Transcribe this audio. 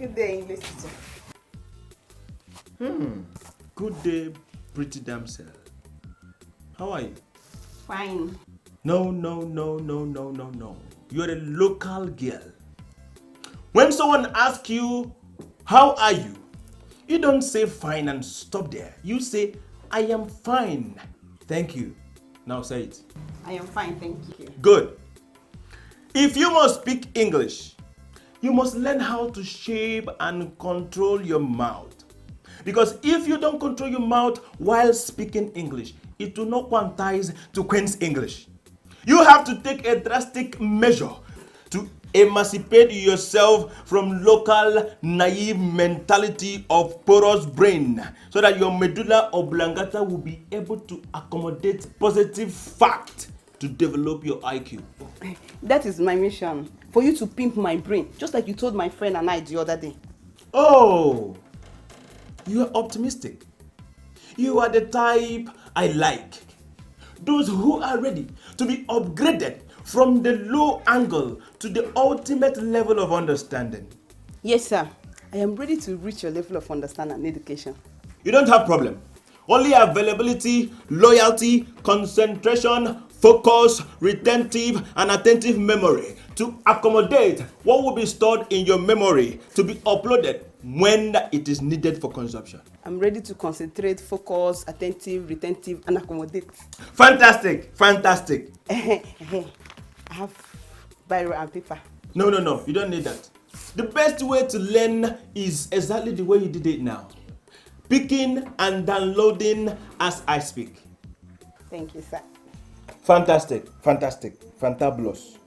Good day, English teacher. Good day, pretty damsel. How are you? Fine. No. You're a local girl. When someone asks you, how are you? You don't say fine and stop there. You say, I am fine. Thank you. Now say it. I am fine, thank you. Good. If you must speak English, you must learn how to shape and control your mouth. Because if you don't control your mouth while speaking English, it will not quantize to Queen's English. You have to take a drastic measure to emancipate yourself from local naive mentality of porous brain so that your medulla oblongata will be able to accommodate positive fact to develop your IQ. That is my mission. For you to pimp my brain, just like you told my friend and I the other day. Oh, you are optimistic. You are the type I like. Those who are ready to be upgraded from the low angle to the ultimate level of understanding. Yes, sir. I am ready to reach your level of understanding and education. You don't have problem. Only availability, loyalty, concentration, focus, retentive, and attentive memory to accommodate what will be stored in your memory to be uploaded when it is needed for consumption. I'm ready to concentrate, focus, attentive, retentive, and accommodate. Fantastic, fantastic. I have biro and paper. No, you don't need that. The best way to learn is exactly the way you did it now. Picking and downloading as I speak. Thank you, sir. Fantastic, fantabulous.